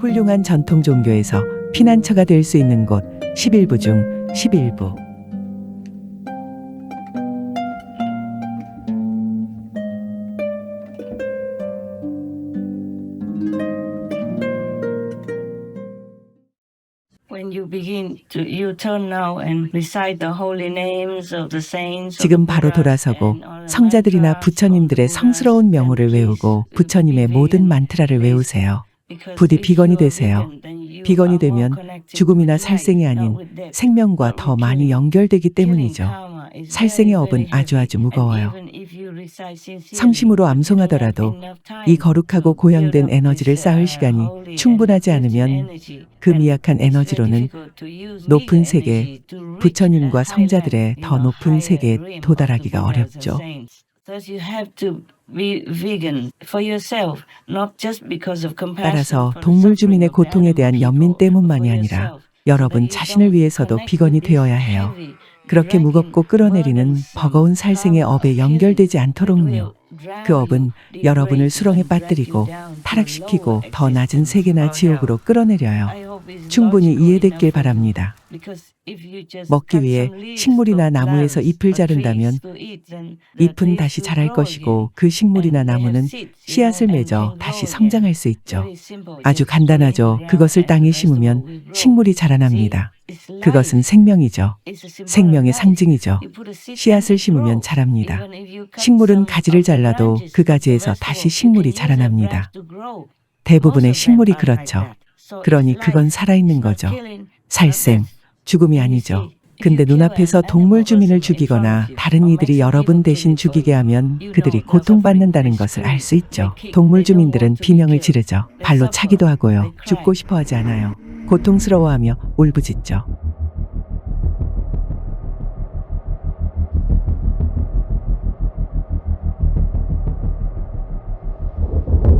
훌륭한 전통 종교에서 피난처가 될 수 있는 곳 11부 중 11부. 지금 바로 돌아서고 성자들이나 부처님들의 성스러운 명호를 외우고 부처님의 모든 만트라를 외우세요. 부디 비건이 되세요. 비건이 되면 죽음이나 살생이 아닌 생명과 더 많이 연결되기 때문이죠. 살생의 업은 아주 무거워요. 성심으로 암송하더라도 이 거룩하고 고양된 에너지를 쌓을 시간이 충분하지 않으면 그 미약한 에너지로는 높은 세계, 부처님과 성자들의 더 높은 세계에 도달하기가 어렵죠. 따라서 동물 주민의 고통에 대한 연민 때문만이 아니라 여러분 자신을 위해서도 비건이 되어야 해요. 그렇게 무겁고 끌어내리는 버거운 살생의 업에 연결되지 않도록요. 그 업은 여러분을 수렁에 빠뜨리고 타락시키고 더 낮은 세계나 지옥으로 끌어내려요. 충분히 이해됐길 바랍니다. 먹기 위해 식물이나 나무에서 잎을 자른다면 잎은 다시 자랄 것이고 그 식물이나 나무는 씨앗을 맺어 다시 성장할 수 있죠. 아주 간단하죠. 그것을 땅에 심으면 식물이 자라납니다. 그것은 생명이죠. 생명의 상징이죠. 씨앗을 심으면 자랍니다. 식물은 가지를 잘라도 그 가지에서 다시 식물이 자라납니다. 대부분의 식물이 그렇죠. 그러니 그건 살아있는 거죠. 살생, 죽음이 아니죠. 근데 눈앞에서 동물 주민을 죽이거나 다른 이들이 여러분 대신 죽이게 하면 그들이 고통받는다는 것을 알 수 있죠. 동물 주민들은 비명을 지르죠. 발로 차기도 하고요. 죽고 싶어 하지 않아요. 고통스러워하며 울부짖죠.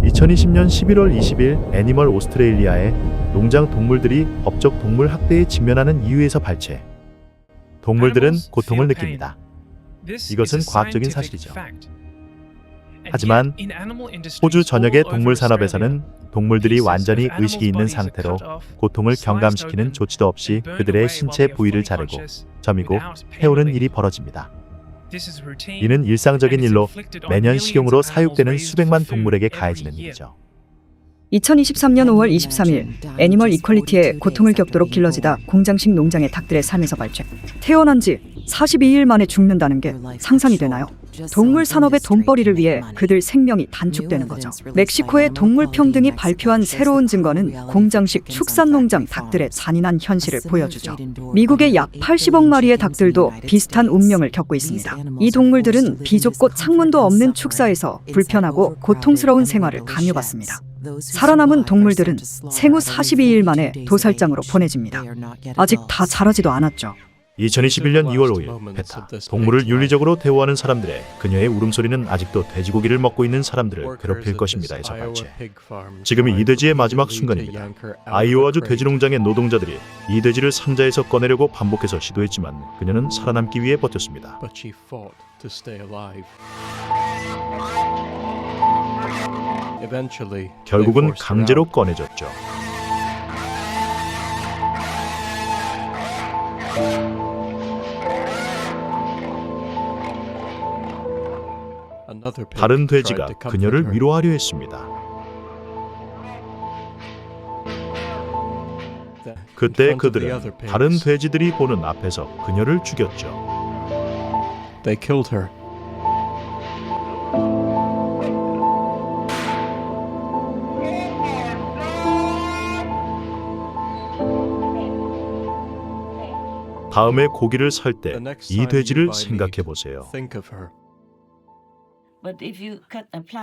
(2020년 11월 20일) 애니멀 오스트레일리아의 농장 동물들이 법적 동물 학대에 직면하는 이유에서 발췌. 동물들은 고통을 느낍니다. 이것은 과학적인 사실이죠. 하지만 호주 전역의 동물 산업에서는 동물들이 완전히 의식이 있는 상태로 고통을 경감시키는 조치도 없이 그들의 신체 부위를 자르고 점이고 태우는 일이 벌어집니다. 이는 일상적인 일로 매년 식용으로 사육되는 수백만 동물에게 가해지는 일이죠. 2023년 5월 23일 애니멀 이퀄리티의 고통을 겪도록 길러지다 공장식 농장의 닭들의 삶에서 발췌. 태어난 지 42일 만에 죽는다는 게 상상이 되나요? 동물 산업의 돈벌이를 위해 그들 생명이 단축되는 거죠. 멕시코의 동물평등이 발표한 새로운 증거는 공장식 축산농장 닭들의 잔인한 현실을 보여주죠. 미국의 약 80억 마리의 닭들도 비슷한 운명을 겪고 있습니다. 이 동물들은 비좁고 창문도 없는 축사에서 불편하고 고통스러운 생활을 강요받습니다. 살아남은 동물들은 생후 42일 만에 도살장으로 보내집니다. 아직 다 자라지도 않았죠. 2021년 2월 5일 페타, 동물을 윤리적으로 대우하는 사람들의 그녀의 울음소리는 아직도 돼지고기를 먹고 있는 사람들을 괴롭힐 것입니다에서 발췌. 지금이 이 돼지의 마지막 순간입니다. 아이오와주 돼지농장의 노동자들이 이 돼지를 상자에서 꺼내려고 반복해서 시도했지만 그녀는 살아남기 위해 버텼습니다. 결국은 강제로 꺼내졌죠. 다른 돼지가 그녀를 위로하려 했습니다. 그때 그들은 다른 돼지들이 보는 앞에서 그녀를 죽였죠. 다음에 고기를 살 때 이 돼지를 생각해 보세요.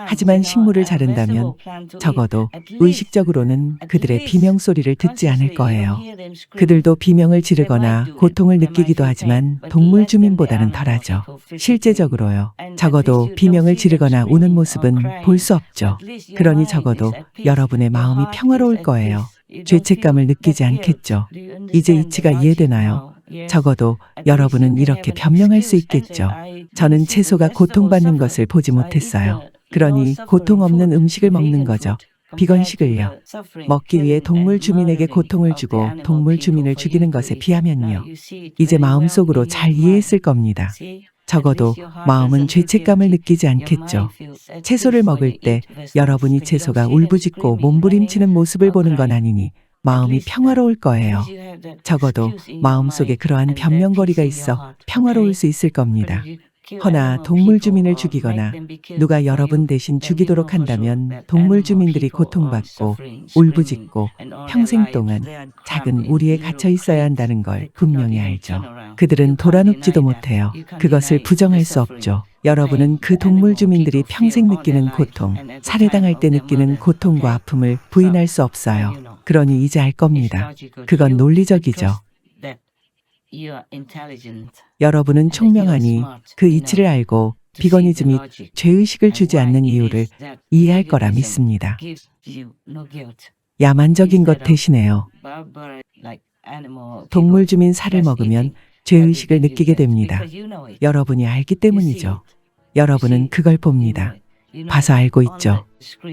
하지만 식물을 자른다면 적어도 의식적으로는 그들의 비명 소리를 듣지 않을 거예요. 그들도 비명을 지르거나 고통을 느끼기도 하지만 동물 주민보다는 덜하죠. 실제적으로요. 적어도 비명을 지르거나 우는 모습은 볼 수 없죠. 그러니 적어도 여러분의 마음이 평화로울 거예요. 죄책감을 느끼지 않겠죠. 이제 이치가 이해되나요? 적어도 여러분은 이렇게 변명할 수 있겠죠. 저는 채소가 고통받는 것을 보지 못했어요. 그러니 고통 없는 음식을 먹는 거죠. 비건식을요. 먹기 위해 동물 주민에게 고통을 주고 동물 주민을 죽이는 것에 비하면요. 이제 마음속으로 잘 이해했을 겁니다. 적어도 마음은 죄책감을 느끼지 않겠죠. 채소를 먹을 때 여러분이 채소가 울부짖고 몸부림치는 모습을 보는 건 아니니 마음이 평화로울 거예요. 적어도 마음속에 그러한 변명거리가 있어 평화로울 수 있을 겁니다. 허나 동물 주민을 죽이거나 누가 여러분 대신 죽이도록 한다면 동물 주민들이 고통받고 울부짖고 평생 동안 작은 우리에 갇혀 있어야 한다는 걸 분명히 알죠. 그들은 돌아눕지도 못해요. 그것을 부정할 수 없죠. 여러분은 그 동물 주민들이 평생 느끼는 고통, 살해당할 때 느끼는 고통과 아픔을 부인할 수 없어요. 그러니 이제 알 겁니다. 그건 논리적이죠. 여러분은 총명하니 그 이치를 알고 비거니즘이 죄의식을 주지 않는 이유를 이해할 거라 믿습니다. 야만적인 것 대신에요. 동물 주민 살을 먹으면 죄의식을 느끼게 됩니다. 여러분이 알기 때문이죠. 여러분은 그걸 봅니다. 봐서 알고 있죠.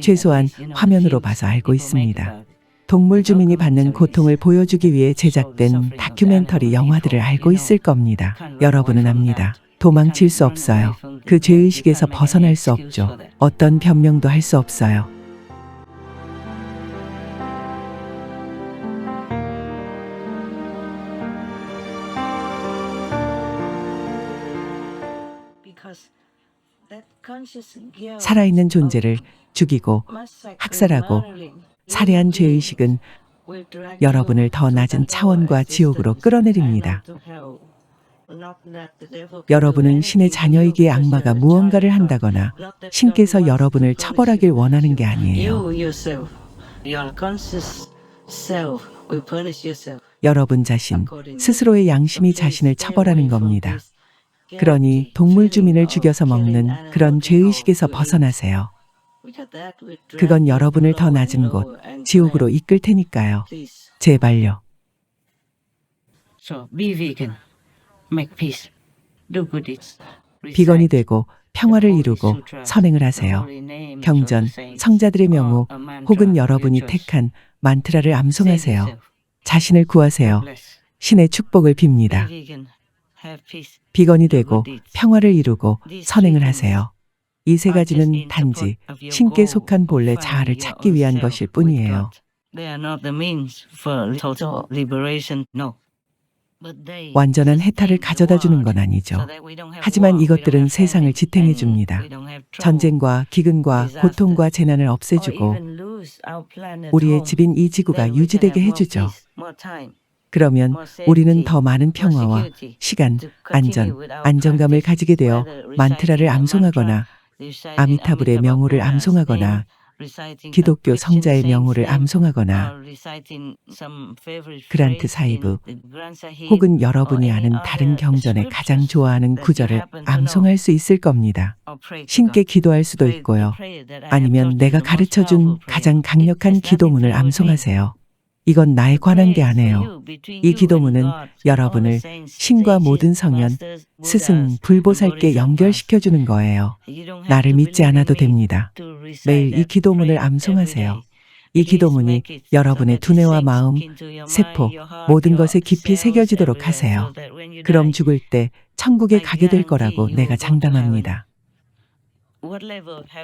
최소한 화면으로 봐서 알고 있습니다. 동물 주민이 받는 고통을 보여주기 위해 제작된 다큐멘터리 영화들을 알고 있을 겁니다. 여러분은 압니다. 도망칠 수 없어요. 그 죄의식에서 벗어날 수 없죠. 어떤 변명도 할 수 없어요. 살아있는 존재를 죽이고 학살하고 살해한 죄의식은 여러분을 더 낮은 차원과 지옥으로 끌어내립니다. 여러분은 신의 자녀이기에 악마가 무언가를 한다거나 신께서 여러분을 처벌하길 원하는 게 아니에요. 여러분 자신, 스스로의 양심이 자신을 처벌하는 겁니다. 그러니 동물 주민을 죽여서 먹는 그런 죄의식에서 벗어나세요. 그건 여러분을 더 낮은 곳, 지옥으로 이끌 테니까요. 제발요. 비건이 되고 평화를 이루고 선행을 하세요. 경전, 성자들의 명호 혹은 여러분이 택한 만트라를 암송하세요. 자신을 구하세요. 신의 축복을 빕니다. 비건이 되고 평화를 이루고 선행을 하세요. 이 세 가지는 단지 신께 속한 본래 자아를 찾기 위한 것일 뿐이에요. 완전한 해탈을 가져다 주는 건 아니죠. 하지만 이것들은 세상을 지탱해 줍니다. 전쟁과 기근과 고통과 재난을 없애주고 우리의 집인 이 지구가 유지되게 해주죠. 그러면 우리는 더 많은 평화와 시간, 안정감을 가지게 되어 만트라를 암송하거나 아미타불의 명호를 암송하거나 기독교 성자의 명호를 암송하거나 그란트 사히브 혹은 여러분이 아는 다른 경전에 가장 좋아하는 구절을 암송할 수 있을 겁니다. 신께 기도할 수도 있고요. 아니면 내가 가르쳐준 가장 강력한 기도문을 암송하세요. 이건 나에 관한 게 아니에요. 이 기도문은 여러분을 신과 모든 성현, 스승, 불보살께 연결시켜주는 거예요. 나를 믿지 않아도 됩니다. 매일 이 기도문을 암송하세요. 이 기도문이 여러분의 두뇌와 마음, 세포, 모든 것에 깊이 새겨지도록 하세요. 그럼 죽을 때 천국에 가게 될 거라고 내가 장담합니다.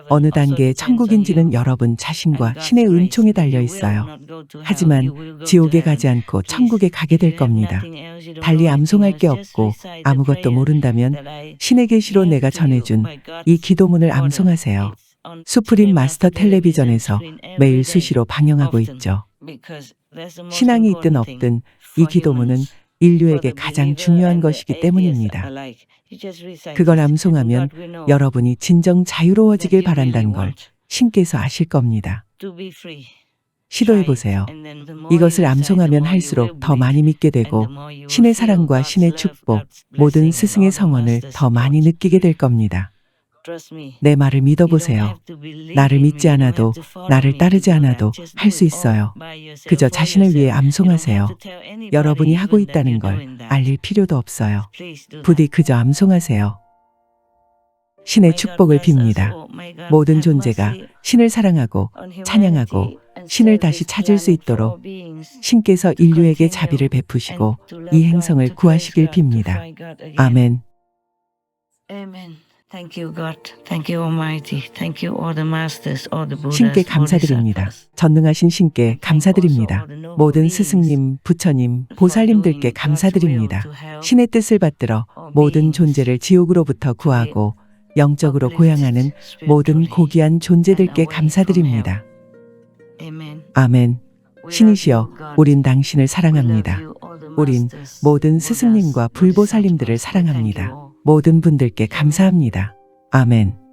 어느 단계의 천국인지는 여러분 자신과 신의 은총에 달려 있어요. 하지만 지옥에 가지 않고 천국에 가게 될 겁니다. 달리 암송할 게 없고 아무것도 모른다면 신의 계시로 내가 전해준 이 기도문을 암송하세요. 수프림 마스터 텔레비전에서 매일 수시로 방영하고 있죠. 신앙이 있든 없든 이 기도문은 인류에게 가장 중요한 것이기 때문입니다. 그걸 암송하면 여러분이 진정 자유로워지길 바란다는 걸 신께서 아실 겁니다. 시도해보세요. 이것을 암송하면 할수록 더 많이 믿게 되고 신의 사랑과 신의 축복, 모든 스승의 성원을 더 많이 느끼게 될 겁니다. 내 말을 믿어보세요. 나를 믿지 않아도, 나를 따르지 않아도 할 수 있어요. 그저 자신을 위해 암송하세요. 여러분이 하고 있다는 걸 알릴 필요도 없어요. 부디 그저 암송하세요. 신의 축복을 빕니다. 모든 존재가 신을 사랑하고 찬양하고 신을 다시 찾을 수 있도록 신께서 인류에게 자비를 베푸시고 이 행성을 구하시길 빕니다. 아멘. 신께 감사드립니다. 전능하신 신께 감사드립니다. 모든 스승님, 부처님, 보살님들께 감사드립니다. 신의 뜻을 받들어 모든 존재를 지옥으로부터 구하고 영적으로 고향하는 모든 고귀한 존재들께 감사드립니다. 아멘. 신이시여, 우린 당신을 사랑합니다. 우린 모든 스승님과 불보살님들을 사랑합니다. 모든 분들께 감사합니다. 아멘.